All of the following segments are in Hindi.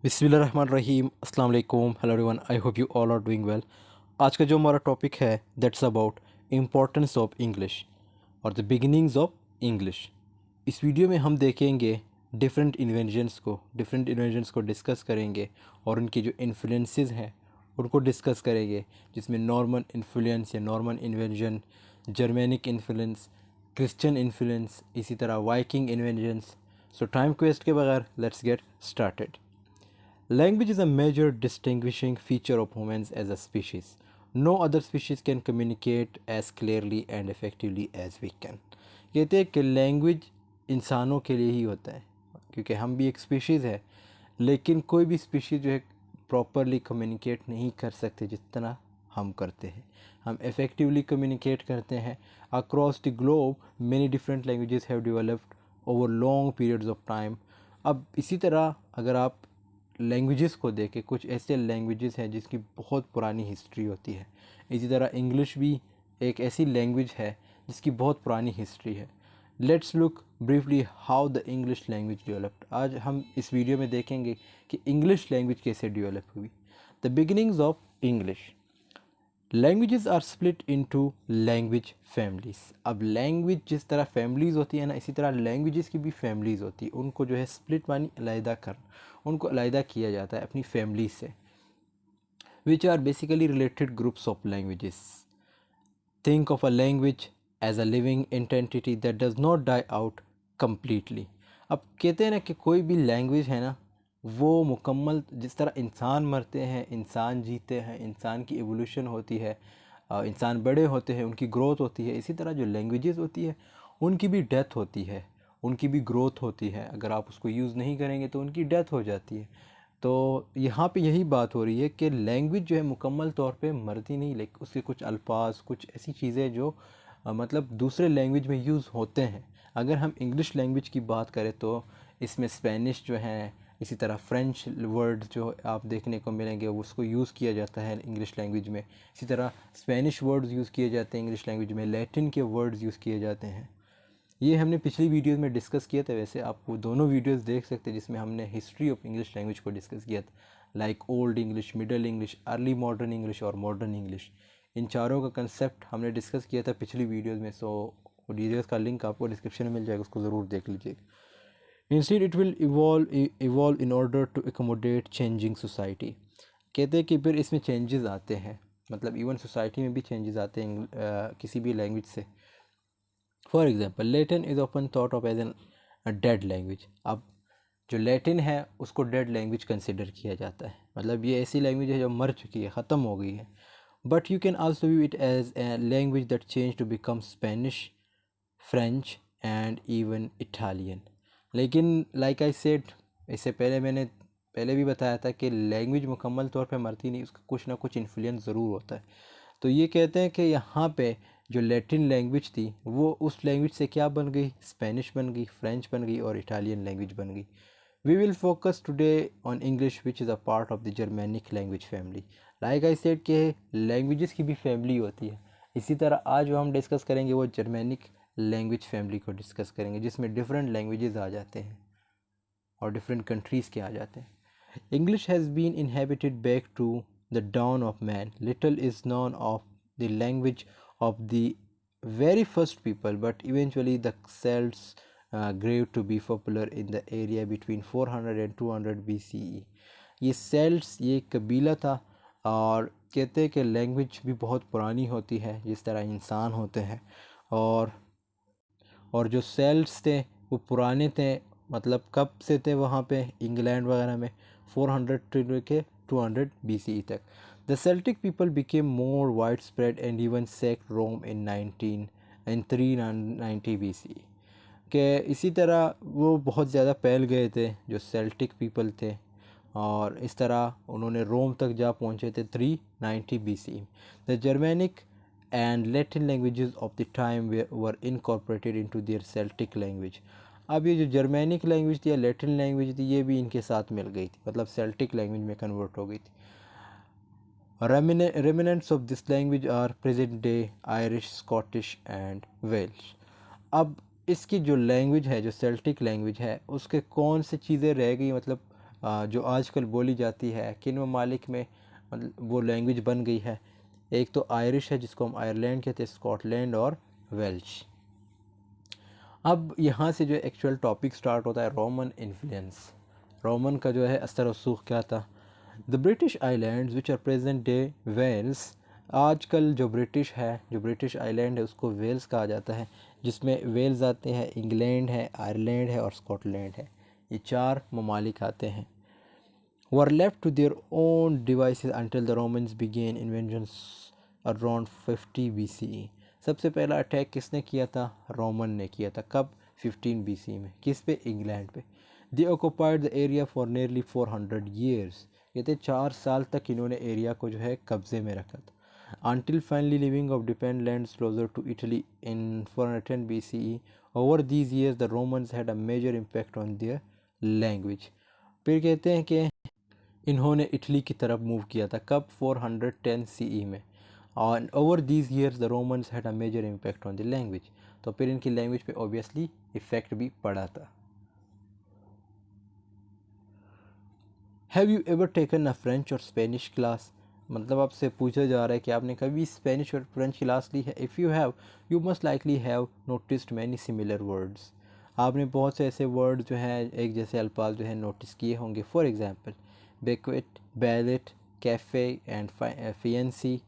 बिस्मिल्लाहिर्रहमानिर्रहीम अस्सलाम वालेकुम hello everyone I hope you all are doing well. आज का जो हमारा टॉपिक है that's about importance of English और द बिगिनिंग्स ऑफ इंग्लिश। इस वीडियो में हम देखेंगे डिफरेंट इन्वेंशंस को डिस्कस करेंगे और उनके जो इन्फ्लुएंसेस हैं उनको डिस्कस करेंगे, जिसमें नॉर्मन इन्फ्लुएंस या Norman invention, Germanic influence, Christian influence, इसी तरह वाइकिंग इन्वेंशंस। सो टाइम को वेस्ट के बगैर let's get started. Language is a major distinguishing feature of humans as a species. No other species can communicate as clearly and effectively as we can. कहते हैं कि लैंग्वेज इंसानों के लिए ही होता है, क्योंकि हम भी एक स्पीशीज़ है, लेकिन कोई भी स्पीशीज़ जो है प्रॉपरली कम्युनिकेट नहीं कर सकते जितना हम करते हैं। हम इफ़ेक्टिवली कम्युनिकेट करते हैं। Across the globe many different languages have developed over long periods of time. अब इसी तरह अगर आप लैंग्वेजेस को देखें, कुछ ऐसे लैंग्वेजेस हैं जिसकी बहुत पुरानी हिस्ट्री होती है। इसी तरह इंग्लिश भी एक ऐसी लैंग्वेज है जिसकी बहुत पुरानी हिस्ट्री है। Let's look briefly how the English language developed. आज हम इस वीडियो में देखेंगे कि इंग्लिश लैंग्वेज कैसे डेवलप हुई। The beginnings of English. Languages are split into language families. अब लैंग्वेज जिस तरह फैमिलीज़ होती है ना, इसी तरह लैंग्वेजेस की भी फैमिलीज़ होती है। उनको जो है स्प्लिट मानी अलहदा कर, उनको अलहदा किया जाता है अपनी फैमिली से, which are basically related groups of languages. Think of a language as a living entity that does not die out completely. अब कहते हैं ना कि कोई भी लैंग्वेज है ना, वो मुकम्मल, जिस तरह इंसान मरते हैं, इंसान जीते हैं, इंसान की एवोल्यूशन होती है, इंसान बड़े होते हैं, उनकी ग्रोथ होती है, इसी तरह जो लैंग्वेजेस होती है उनकी भी डेथ होती है, उनकी भी ग्रोथ होती है। अगर आप उसको यूज़ नहीं करेंगे तो उनकी डेथ हो जाती है। तो यहाँ पे यही बात हो रही है कि लैंग्वेज जो है मुकम्मल तौर पे मरती नहीं, लेकिन उसके कुछ अल्फाज, कुछ ऐसी चीज़ें जो मतलब दूसरे लैंग्वेज में यूज़ होते हैं। अगर हम इंग्लिश लैंग्वेज की बात करें तो इसमें स्पेनिश जो है, इसी तरह फ्रेंच वर्ड जो आप देखने को मिलेंगे उसको यूज़ किया जाता है इंग्लिश लैंग्वेज में। इसी तरह स्पेनिश वर्ड्स यूज़ किए जाते हैं इंग्लिश लैंग्वेज में, लैटिन के वर्ड्स यूज़ किए जाते हैं। ये हमने पिछली वीडियोस में डिस्कस किया था। वैसे आप वो दोनों वीडियोस देख सकते हैं जिसमें हमने हिस्ट्री ऑफ इंग्लिश लैंग्वेज को डिस्कस किया था, like old English, middle English, early modern English और मॉडर्न इंग्लिश। इन चारों का कंसेप्ट हमने डिस्कस किया था पिछली वीडियोस में। सो वीडियोस का लिंक आपको डिस्क्रिप्शन में मिल जाएगा, उसको ज़रूर देख लीजिएगा। Instead it will evolve in order to accommodate changing society. कहते हैं कि फिर इसमें चेंजेस आते हैं, मतलब इवन सोसाइटी में भी चेंजेस आते हैं किसी भी लैंग्वेज से। For example Latin is often thought of as an dead language. अब जो लैटिन है उसको डेड लैंग्वेज कंसिडर किया जाता है, मतलब ये ऐसी लैंग्वेज है जो मर चुकी है, ख़त्म हो गई है। But you can also view it as a language that change to become Spanish, French and even Italian. लेकिन लाइक आई सेड, इससे पहले मैंने पहले भी बताया था कि लैंग्वेज मुकम्मल तौर पे मरती नहीं, उसका कुछ ना कुछ इन्फ्लुएंस ज़रूर होता है। तो ये कहते हैं कि यहाँ पे जो लैटिन लैंग्वेज थी वो उस लैंग्वेज से क्या बन गई, स्पेनिश बन गई, फ्रेंच बन गई और इटालियन लैंग्वेज बन गई। We will focus today on English which is a part of the Germanic language family. Like I said के लैंग्वेजेस की भी फैमिली होती है। इसी तरह आज जो हम डिस्कस करेंगे वो जर्मैनिक लैंग्वेज फैमिली को डिस्कस करेंगे, जिसमें डिफरेंट लैंग्वेजेस आ जाते हैं और डिफरेंट कंट्रीज़ के आ जाते हैं। English has been inhabited back to the dawn of man. Little is known of the language of the very first people, but eventually the Celts grew to be popular in the area between 400 and 200 BCE. ये सेल्ट्स ये कबीला था, और कहते हैं कि लैंग्वेज भी बहुत पुरानी होती है जिस तरह इंसान होते हैं। और जो सेल्ट्स थे वो पुराने थे, मतलब कब से थे वहाँ पे इंग्लैंड वगैरह में, 400 to लेके 200 BCE तक। The Celtic people became more wide spread and even sacked Rome in 390 BCE के। इसी तरह वो बहुत ज़्यादा फैल गए थे जो सेल्टिक पीपल थे, और इस तरह उन्होंने रोम तक जा पहुँचे थे 390 BCE। The Germanic and Latin languages of the time were incorporated into their Celtic language। अब ये जो जर्मैनिक लैंग्वेज थी या लैटिन लैंग्वेज थी ये भी इनके साथ मिल गई थी, मतलब सेल्टिक लैंग्वेज में कन्वर्ट हो गई थी। Remnants of this language are present day Irish, Scottish and Welsh. अब इसकी जो लैंग्वेज है, जो सेल्टिक लैंग्वेज है, उसके कौन सी चीज़ें रह गई, मतलब जो आजकल बोली जाती है, किन ममालिक में मतलब वो लैंग्वेज बन गई है। एक तो आयरिश है जिसको हम आयरलैंड कहते हैं, स्कॉटलैंड और वेल्श। अब यहाँ से जो एक्चुअल टॉपिक स्टार्ट होता है, रोमन इन्फ्लुएंस। रोमन का जो है असर रसूख क्या था। The British islands which are present day Wales. आजकल जो ब्रिटिश है, जो ब्रिटिश आइलैंड है उसको वेल्स कहा जाता है, जिसमें वेल्स आते हैं, इंग्लैंड है, आयरलैंड है और स्कॉटलैंड है। ये 4 ममालिक आते हैं। were left to their own devices until the Romans began inventions around 50 BCE। सबसे पहला अटैक किसने किया था? रोमन ने किया था। कब? 15 BC में। किस पे? इंग्लैंड पे। They occupied the area for nearly 400 years। कहते 4 साल तक इन्होंने एरिया को जो है कब्जे में रखा था। Until finally leaving of dependent lands closer to Italy in 410 BCE। Over these years the Romans had a major impact on their language। फिर कहते हैं कि इन्होंने इटली की तरफ मूव किया था। कब? 410 CE में। और over these years the Romans had a major impact on the language. तो फिर इनकी लैंग्वेज पे ऑब्वियसली इफ़ेक्ट भी पड़ा था। Have you ever taken a French और स्पेनिश क्लास? मतलब आपसे पूछा जा रहा है कि आपने कभी स्पेनिश और फ्रेंच क्लास ली है। If you have, you must likely have noticed many similar words. आपने बहुत से ऐसे वर्ड जो हैं, एक जैसे अल्फाज जो है नोटिस किए होंगे। For example bouquet, ballet, cafe and fiance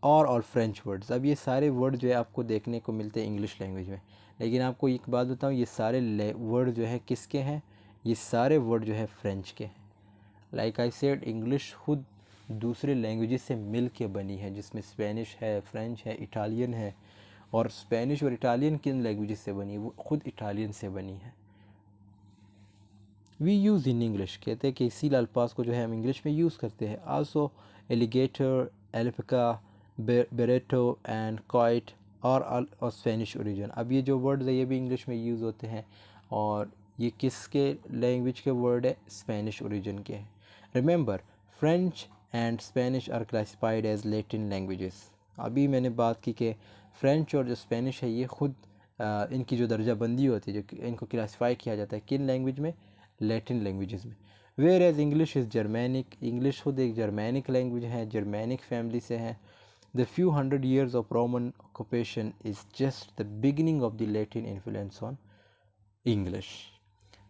और फ्रेंच वर्ड्स। अब ये सारे वर्ड जो है आपको देखने को मिलते हैं इंग्लिश लैंग्वेज में, लेकिन आपको एक बात बताऊँ, ये सारे वर्ड जो है किसके हैं? ये सारे वर्ड जो है फ्रेंच के हैं। लाइक आई सेड, इंग्लिश खुद दूसरे लैंग्वेजेस से मिल के बनी है, जिसमें स्पेनिश है, फ्रेंच है, इटालियन है। और स्पेनिश और इटालियन किन लैंग्वेजेस से बनी है? वो खुद इटालियन से बनी है। वी यूज़ इन इंग्लिश, कहते हैं कि इसी अल्फाज को जो है हम इंग्लिश में यूज़ करते हैं। आल्सो एलिगेटर, एल्पका, बेरेटो एंड कॉइट और स्पेनिश ओरिजिन। अब ये जो वर्ड्स है ये भी इंग्लिश में यूज़ होते हैं, और ये किसके लैंग्वेज के वर्ड है? स्पेनिश ओरिजिन के हैं। Remember, French and Spanish are classified as Latin languages. अभी मैंने बात की कि फ़्रेंच और जो स्पेनिश है ये खुद इनकी जो दर्जाबंदी होती है, जो इनको क्लासिफाई किया जाता है किन लैंग्वेज में? लैटिन लैंग्वेजेस में। Whereas English is Germanic. English खुद एक जर्मैनिक लैंग्वेज है, जर्मैनिक फैमिली से है। The few hundred years of Roman occupation is just the beginning of the Latin influence on English.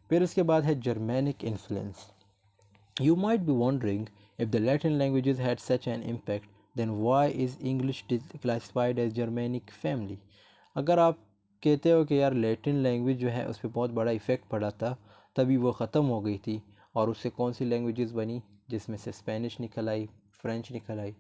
फिर उसके बाद है Germanic influence. You might be wondering, if the Latin languages had such an impact, then why is English classified as Germanic family? अगर आप कहते हो कि यार लैटिन लैंग्वेज जो है उस पर बहुत बड़ा इफ़ेक्ट पड़ा था, तभी वो ख़त्म हो गई थी, और उससे कौन सी लैंग्वेजेस बनी? जिसमें से स्पेनिश निकल आई, फ्रेंच निकल आई।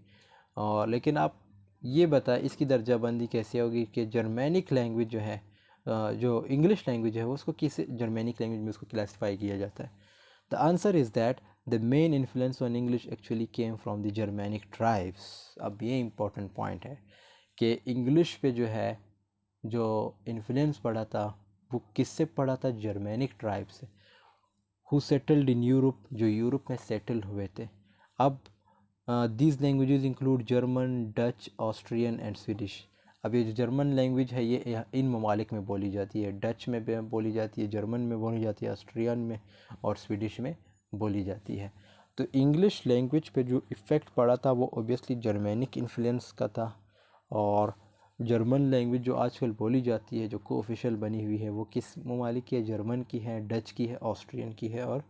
और लेकिन आप ये बताएं इसकी दर्जाबंदी कैसे होगी कि जर्मैनिक लैंग्वेज जो है, जो इंग्लिश लैंग्वेज है वो उसको किस जर्मैनिक लैंग्वेज में उसको क्लासीफाई किया जाता है? The answer is that the main influence on English actually came from the Germanic tribes। अब ये important point है कि इंग्लिश पे जो है जो इन्फ्लुएंस पड़ा था वो किससे पड़ा था? जर्मैनिक ट्राइब से। हु सेटल्ड इन यूरोप, जो यूरोप में सेटल हुए थे। अब these languages include German, Dutch, Austrian and Swedish. अब ये जो जर्मन लैंग्वेज है ये इन ममालिक में बोली जाती है। डच में बोली जाती है, जर्मन में बोली जाती है, ऑस्ट्रियन में और स्वीडिश में बोली जाती है। तो इंग्लिश लैंग्वेज पे जो इफ़ेक्ट पड़ा था वो ओबियसली जर्मैनिक इन्फ्लुएंस का था। और जर्मन लैंग्वेज जो आजकल बोली जाती है, जो को ऑफिशियल बनी हुई है, वो किस ममालिक की है? जर्मन की है, डच की है, ऑस्ट्रियन की है और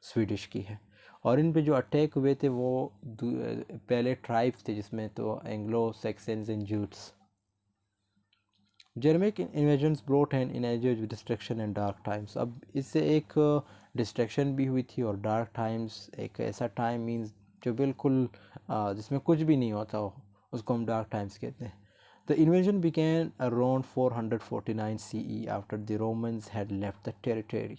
स्वीडिश की है। और इन पे जो अटैक हुए थे वो पहले ट्राइब्स थे, जिसमें तो Anglo Saxons and Jutes. Germanic invasions brought an in age with destruction and dark times. अब इससे एक डिस्ट्रक्शन भी हुई थी और डार्क टाइम्स, एक ऐसा टाइम मीन्स जो बिल्कुल जिसमें कुछ भी नहीं होता हो, उसको हम डार्क टाइम्स कहते हैं। The invasion began around 449 CE after the Romans had left the territory.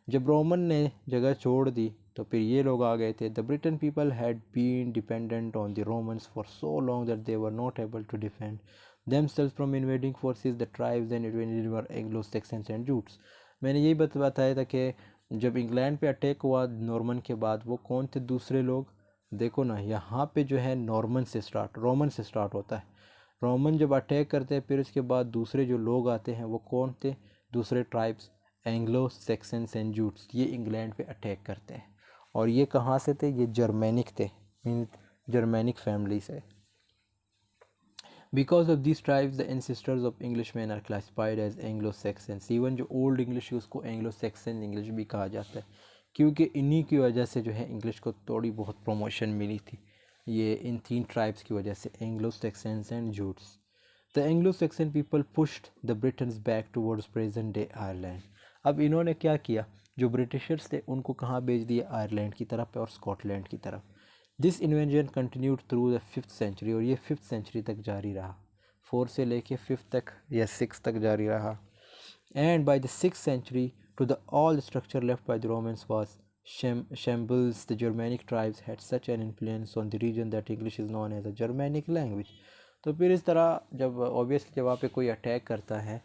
जब रोमन ने जगह छोड़ दी तो फिर ये लोग आ गए थे। The Briton people had been dependent on the Romans for so long that they were not able to defend themselves from invading forces, the tribes and invaded were Anglo-Saxons and Jutes। मैंने यही बताया था कि जब इंग्लैंड पे अटैक हुआ नॉर्मन के बाद, वो कौन थे दूसरे लोग? देखो ना, यहाँ पे जो है रोमन से स्टार्ट होता है। रोमन जब अटैक करते हैं फिर उसके बाद दूसरे जो लोग आते हैं वो कौन थे? दूसरे tribes, Anglo Saxons and Jutes, ये इंग्लैंड पे अटैक करते हैं। और ये कहाँ से थे, ये जर्मेनिक थे, मीन जर्मेनिक फैमिली से। Because of these tribes, the ancestors of Englishmen are classified as Anglo-Saxons. Even जो ओल्ड इंग्लिश है उसको Anglo-Saxon इंग्लिश भी कहा जाता है, क्योंकि इन्हीं की वजह से जो है इंग्लिश को थोड़ी बहुत प्रमोशन मिली थी, ये इन 3 ट्राइब्स की वजह से, Anglo-Saxons and Jutes. The Anglo-Saxon people pushed the Britons back towards present day Ireland. अब इन्होंने क्या किया, जो ब्रिटिशर्स थे उनको कहाँ भेज दिया, आयरलैंड की तरफ और स्कॉटलैंड की तरफ। This invention continued through the 5th century, और ये 5th सेंचुरी तक जारी रहा, 4 से लेके 5th तक या 6 तक जारी रहा। And by the 6th century to the all structure left by the Romans was shambles. The Germanic tribes had such an influence on the region that English is known as a Germanic language. तो फिर इस तरह जब ऑब्वियसली जब वहाँ पे कोई अटैक करता है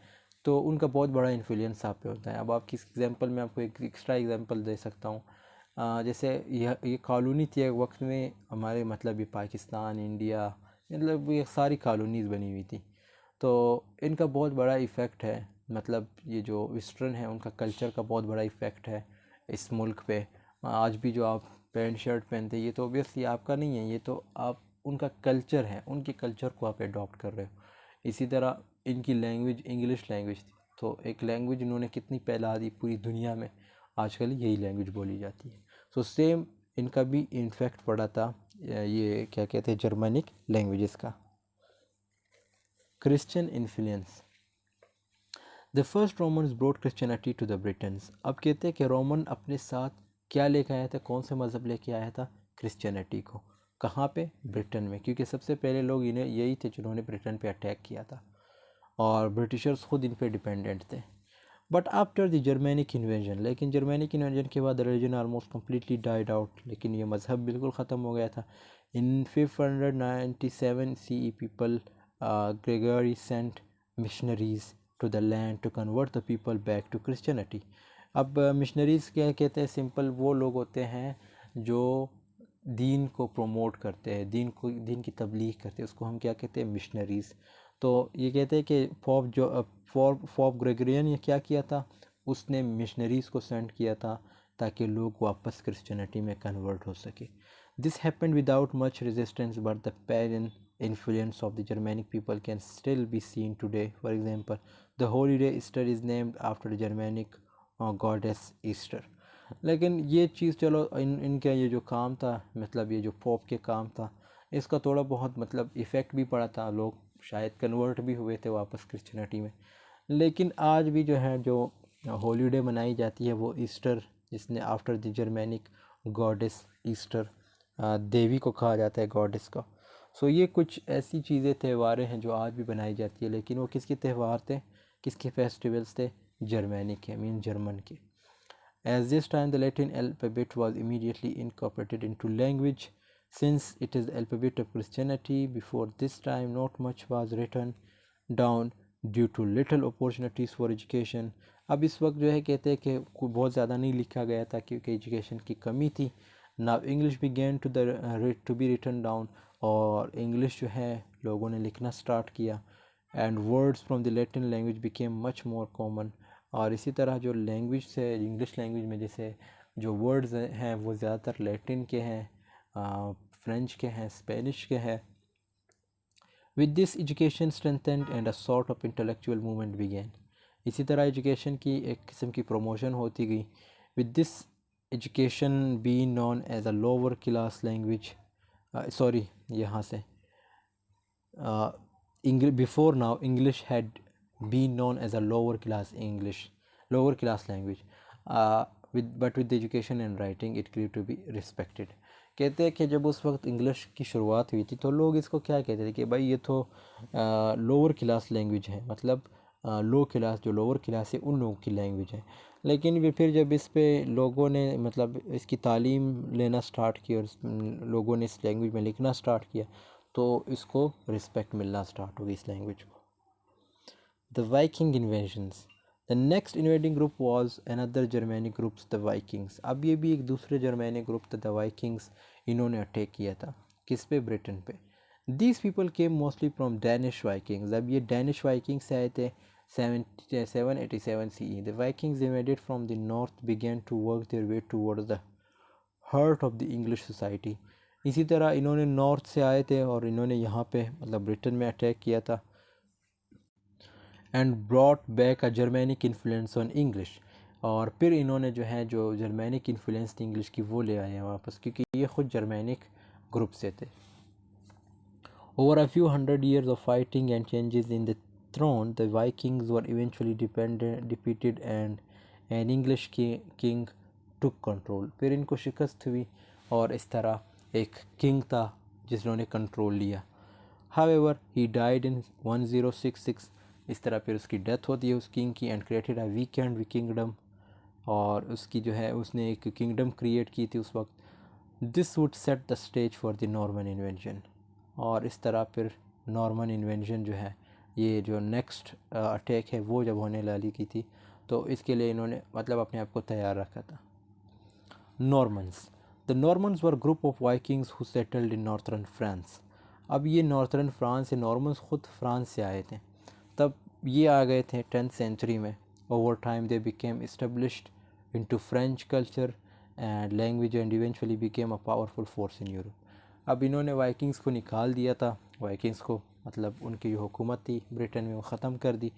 तो उनका बहुत बड़ा इन्फ्लुएंस आप पे होता है। अब आपकी एग्जांपल में आपको एक एक्स्ट्रा एग्जांपल दे सकता हूँ। जैसे ये कॉलोनी थी एक वक्त में हमारे, मतलब ये पाकिस्तान, इंडिया, मतलब ये सारी कॉलोनीज़ बनी हुई थी, तो इनका बहुत बड़ा इफ़ेक्ट है, मतलब ये जो वेस्टर्न है उनका कल्चर का बहुत बड़ा इफ़ेक्ट है इस मुल्क पे। आज भी जो आप पैंट शर्ट पहनते हैं ये तो ऑब्वियसली आपका नहीं है, ये तो आप उनका कल्चर है, उनके कल्चर को आप एडॉप्ट कर रहे हो। इसी तरह इनकी लैंग्वेज इंग्लिश लैंग्वेज थी, तो एक लैंग्वेज इन्होंने कितनी फैला दी पूरी दुनिया में, आजकल यही लैंग्वेज बोली जाती है। सो सेम इनका भी इन्फेक्ट पड़ा था, ये क्या कहते हैं, जर्मनिक लैंग्वेजेस का। Christian influence. The first Romans brought Christianity to the Britons. अब कहते हैं कि रोमन अपने साथ क्या लेके आया था, कौन सा मज़हब लेके आया था, क्रिश्चियनिटी को। कहाँ पे, ब्रिटेन में, क्योंकि सबसे पहले लोग इन्हें यही थे जिन्होंने ब्रिटेन पे अटैक किया था और ब्रिटिशर्स खुद इन पे डिपेंडेंट थे। But after the Germanic invasion, लेकिन जर्मेनिक इन्वेजन के बाद religion almost completely died out, लेकिन ये मज़हब बिल्कुल ख़त्म हो गया था। In 597 CE people Gregory sent missionaries to the land to convert the people back to Christianity. अब मिशनरीज़ क्या कहते हैं, सिंपल वो लोग होते हैं जो दीन को प्रमोट करते हैं, दीन की तबलीग करते हैं, उसको हम क्या कहते हैं, मिशनरीज़। तो ये कहते हैं कि पॉप ग्रेगरियन ने क्या किया था, उसने मिशनरीज़ को सेंड किया था ताकि लोग वापस क्रिश्चियनिटी में कन्वर्ट हो सके। This happened without much resistance, but the pagan influence of the Germanic people can still be seen today. For example, the holiday Easter is named after the Germanic goddess Easter. लेकिन ये चीज़ चलो इनका ये जो काम था, मतलब ये जो पॉप के काम था, इसका थोड़ा बहुत मतलब इफ़ेक्ट भी पड़ा था, लोग शायद कन्वर्ट भी हुए थे वापस क्रिश्चियनिटी में। लेकिन आज भी जो है जो हॉलीडे मनाई जाती है वो ईस्टर, जिसने after the Germanic goddess Easter, देवी को कहा जाता है, गॉडेस का। सो ये कुछ ऐसी चीज़ें त्यौहारें हैं जो आज भी बनाई जाती है, लेकिन वो किसके त्यौहार थे, किसके फेस्टिवल्स थे, जर्मैनिक के, मीन जर्मन के। As this time the Latin alphabet was immediately incorporated into language, since it is the alphabet of Christianity. Before this time not much was written down due to little opportunities for education. अब इस वक्त जो है कहते हैं कि बहुत ज़्यादा नहीं लिखा गया था क्योंकि एजुकेशन की कमी थी। Now English began to be written down, और इंग्लिश जो है लोगों ने लिखना स्टार्ट किया, and words from the Latin language became much more common. और इसी तरह जो लैंग्वेज से इंग्लिश लैंग्वेज में जैसे जो वर्ड्स हैं वो ज़्यादातर लैटिन के हैं, फ्रेंच के हैं, स्पेनिश के हैं। With this education strengthened and a sort of intellectual movement began. इसी तरह एजुकेशन की एक किस्म की प्रमोशन होती गई। With this education be known as a lower class language, sorry यहाँ से before now English had been known as a lower class language, but with the education and writing it grew to be respected. कहते हैं कि जब उस वक्त इंग्लिश की शुरुआत हुई थी तो लोग इसको क्या कहते थे कि भाई ये तो लोअर क्लास लैंग्वेज है, मतलब लो क्लास, जो लोअर क्लास है उन लोगों की लैंग्वेज है। लेकिन फिर जब इस पे लोगों ने मतलब इसकी तालीम लेना स्टार्ट की और लोगों ने इस लैंग्वेज में लिखना स्टार्ट किया तो इसको रिस्पेक्ट मिलना स्टार्ट हो गई इस लैंग्वेज को। The Viking inventions. The next invading group was another Germanic groups, the Vikings. अब ये भी एक दूसरे जर्मैनिक ग्रुप था, द वाइकिंग्स। इन्होंने अटैक किया था किस पे, ब्रिटेन पे। These people came mostly from Danish Vikings. अब ये डैनिश वाइकिंग्स से आए थे 787 CE. The Vikings invaded from the north began to work their way towards the heart of the English society. इसी तरह इन्होंने नॉर्थ से आए थे और इन्होंने यहाँ पे मतलब ब्रिटेन में अटैक किया था and brought back a Germanic influence on English. और फिर इन्होंने जो है जो जर्मैनिक इन्फ्लुएंस थी इंग्लिश की वो ले आए हैं वापस, क्योंकि ये ख़ुद जर्मैनिक ग्रुप से थे। Over a few hundred years of fighting and changes in the throne, the Vikings were eventually defeated and an English king took control. फिर इनको शिकस्त हुई और इस तरह एक किंग था जिन्होंने कंट्रोल लिया। However, he died in 1066। इस तरह फिर उसकी डेथ होती है उस किंग की and created a weekend kingdom. और उसकी जो है उसने एक किंगडम क्रिएट की थी उस वक्त। This would set the stage for the Norman invention. और इस तरह फिर नॉर्मन इन्वेंशन जो है ये जो नेक्स्ट अटैक है वो जब होने वाली की थी तो इसके लिए इन्होंने मतलब अपने आप को तैयार रखा था। Normans. The Normans were group of Vikings who settled in northern France. अब ये नॉर्थर्न फ्रांस से नॉर्मन्स ख़ुद फ्रांस से आए थे, तब ये आ गए थे 10th सेंचुरी में। Over time they became established into French culture and language and eventually became a powerful force in Europe. अब इन्होंने वाइकिंग्स को निकाल दिया था, वाइकिंग्स को मतलब उनकी जो हुकूमत थी ब्रिटेन में वो ख़त्म कर दी।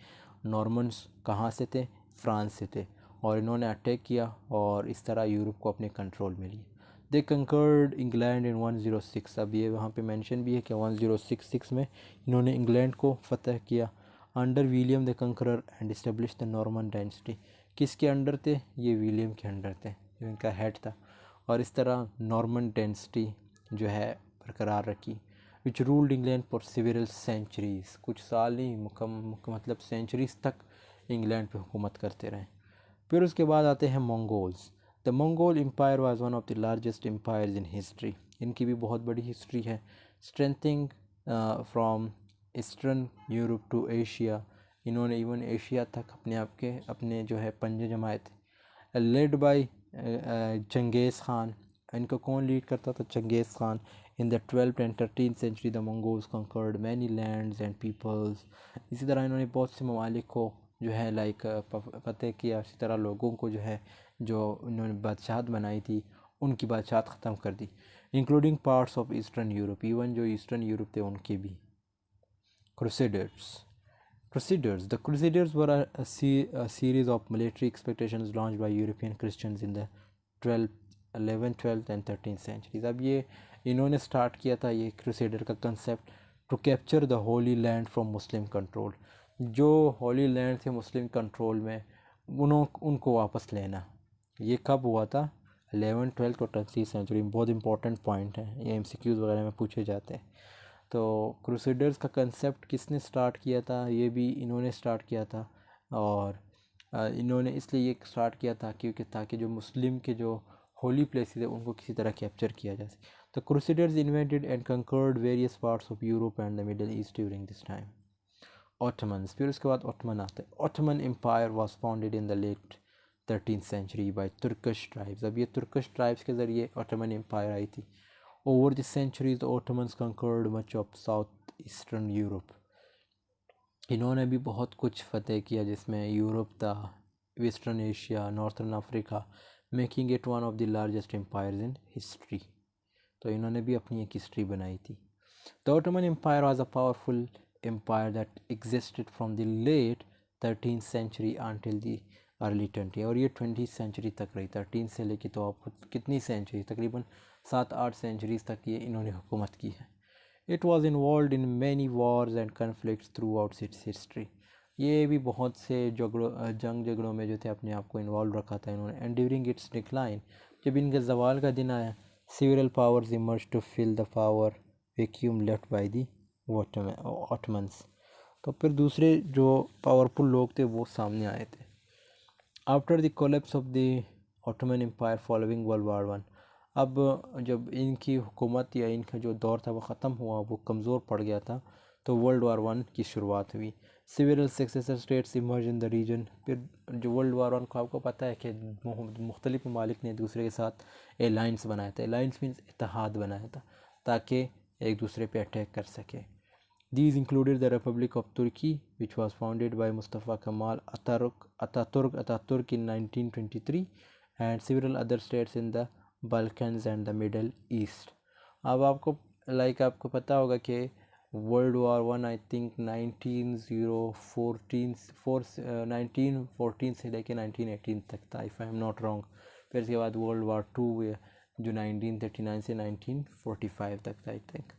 नॉर्मन्स कहाँ से थे? फ्रांस से थे और इन्होंने अटैक किया और इस तरह यूरोप को अपने कंट्रोल में लिया। दे कंकर्ड इंग्लैंड इन 106। अब ये वहाँ पे मेंशन भी है कि 1066 में इन्होंने इंग्लैंड को फतह किया under William the Conqueror and establish the Norman dynasty. किसके अंडर थे? ये विलियम के अंडर थे, जो इनका हेड था। और इस तरह नॉर्मन डायनेस्टी जो है बरकरार रखी, which ruled England for several centuries. कुछ साल नहीं मतलब सेंचुरीज़ तक इंग्लैंड पे हुकूमत करते रहे। फिर उसके बाद आते हैं Mongols. The Mongol Empire was one of the largest empires in history. इनकी भी बहुत बड़ी हिस्ट्री है। Stretching from Eastern Europe to Asia. इन्होंने इवन एशिया तक अपने जो है पंजे जमाए थे। Led by Genghis Khan. इनको कौन लीड करता था? Genghis Khan. In the 12th and 13th century the Mongols conquered many lands and peoples. इसी तरह इन्होंने बहुत से ममालिक को जो है लाइक फतेह किया। इसी तरह लोगों को जो है जो इन्होंने बादशाहत बनाई थी उनकी बादशाहत ख़त्म कर दी, including parts of eastern Europe. Even जो ईस्टर्न यूरोप थे उनके भी। Crusaders. The Crusaders were a series of military expeditions launched by European Christians in the 12th, 11th, 12th and 13th centuries। अब ये इन्होंने स्टार्ट किया था ये क्रूसेडर का concept to capture the holy land from Muslim control. जो होली लैंड थे मुस्लिम कंट्रोल में उनको वापस लेना। ये कब हुआ था? 11th, 12th और 13th सेंचुरी में। बहुत इंपॉर्टेंट पॉइंट है, ये MCQs वगैरह में पूछे जाते हैं। तो क्रूसेडर्स का कंसेप्ट किसने स्टार्ट किया था? ये भी इन्होंने स्टार्ट किया था। और इन्होंने इसलिए ये स्टार्ट किया था क्योंकि ताकि जो मुस्लिम के जो होली प्लेसेस है उनको किसी तरह कैप्चर किया जा सके। तो crusaders invented and conquered various parts of Europe and the Middle East during this time. Ottomans. फिर उसके बाद ऑटमन आते हैं। Ottoman empire was founded in the late 13th century by Turkish tribes. अब ये तुर्किश ट्राइब्स के ज़रिए ऑटमन एम्पायर आई थी। Over the centuries, the Ottomans conquered much of southeastern Europe। इन्होंने भी बहुत कुछ फतेह किया जिसमें यूरोप था, western Asia, northern Africa, making it one of the largest empires in history. तो इन्होंने भी अपनी एक हिस्ट्री बनाई थी। The Ottoman empire was a powerful empire that existed from the late 13th century until the early 20। और ये 20th सेंचुरी तक रही। 13 से लेके तो आप कितनी सेंचुरी, तकरीबन 7-8 सेंचुरीज तक ये इन्होंने हुकूमत की है। It was involve in many Wars and conflicts through out it's history. ये भी बहुत से जंग झगड़ों में जो थे अपने आप को इन्वॉल्व रखा था इन्होंने। एंड ड्यूरिंग इट्स डिक्लाइन, जब इनके जवाल का दिन आया, civil powers emerge to fill the power vacuum left by the Ottomans. तो फिर दूसरे जो पावरफुल लोग थे वो सामने आए थे। After the collapse of the Ottoman empire following world war 1। अब जब इनकी हुकूमत या इनका जो दौर था वो ख़त्म हुआ, वो कमज़ोर पड़ गया था, तो वर्ल्ड वार 1 की शुरुआत हुई। Civil successor states emerge in the region. फिर जो वर्ल्ड वार 1 को आपको पता है कि मुख्तलिफ ममालिक ने एक दूसरे के साथ अलाइंस बनाया था। अलाइंस मीन्स इत्तेहाद बनाया था ताकि एक दूसरे पे अटैक कर सके। These included the Republic of Turkey, which was founded by Mustafa Kemal Atatürk in 1923, and several other states in the Balkans and the Middle east. अब आपको आपको पता होगा कि world war one I think 1914 से लेके 1918 तक था, if I am not wrong. फिर इसके बाद वर्ल्ड वॉर टू हुआ जो 1939 से 1945 तक था आई थिंक।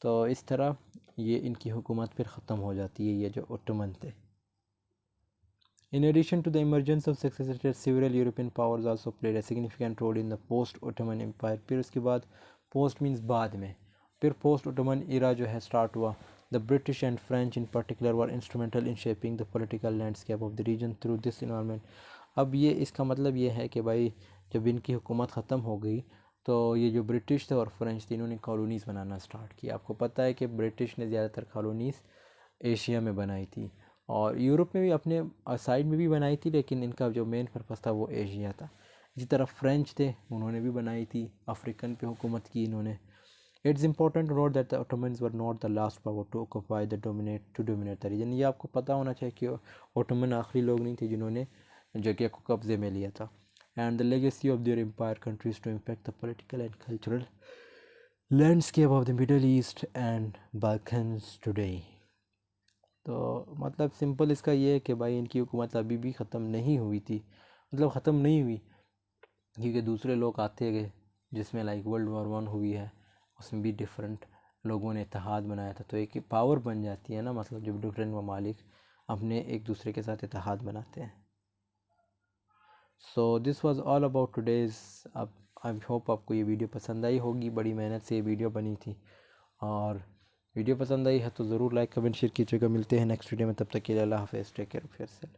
तो इस तरह ये इनकी हुकूमत फिर ख़त्म हो जाती है, ये जो ओटोमन थे। In addition to the emergence of successive states, several European powers also played a significant role in the post-Ottoman Empire. फिर उसके बाद post means बाद में, फिर post-Ottoman era जो है start हुआ. The British and French in particular were instrumental in shaping the political landscape of the region through this environment. अब ये इसका मतलब ये है कि भाई जब इनकी हुकूमत ख़त्म हो गई तो ये जो ब्रिटिश थे और फ्रेंच थे इन्होंने कॉलोनीज़ बनाना स्टार्ट किया। आपको पता है कि ब्रिटिश ने ज़्यादातर कॉलोनीज़ एशिया में बनाई थी और यूरोप में भी अपने साइड में भी बनाई थी, लेकिन इनका जो मेन पर्पस था वो एशिया था। इसी तरह फ्रेंच थे, उन्होंने भी बनाई थी, अफ्रीकन पे हुकूमत की इन्होंने। It's important to note that the Ottomans were not the last power to occupy the dominate the region. ये आपको पता होना चाहिए कि ओटोमन आखिरी लोग नहीं थे जिन्होंने जगह को कब्जे में लिया था। And the legacy of their empire countries to impact the political and cultural landscape of the Middle East and Balkans today. तो मतलब सिंपल इसका ये है कि भाई इनकी हुकूमत अभी भी ख़त्म नहीं हुई थी, मतलब ख़त्म नहीं हुई क्योंकि दूसरे लोग आते गए, जिसमें वर्ल्ड वॉर वन हुई है उसमें भी डिफरेंट लोगों ने इत्तेहाद बनाया था। तो एक पावर बन जाती है ना, मतलब जब डिफरेंट ममालिक अपने एक दूसरे के साथ इत्तेहाद बनाते हैं। So this was all about today's. अब आई होप आपको ये वीडियो पसंद आई होगी, बड़ी मेहनत से ये वीडियो बनी थी और वीडियो पसंद आई है तो ज़रूर लाइक कमेंट शेयर कीजिएगा। मिलते हैं नेक्स्ट वीडियो में, तब तक के लिए अल्लाह हाफ़िज़, टेक केयर ऑफ़ योरसेल्फ।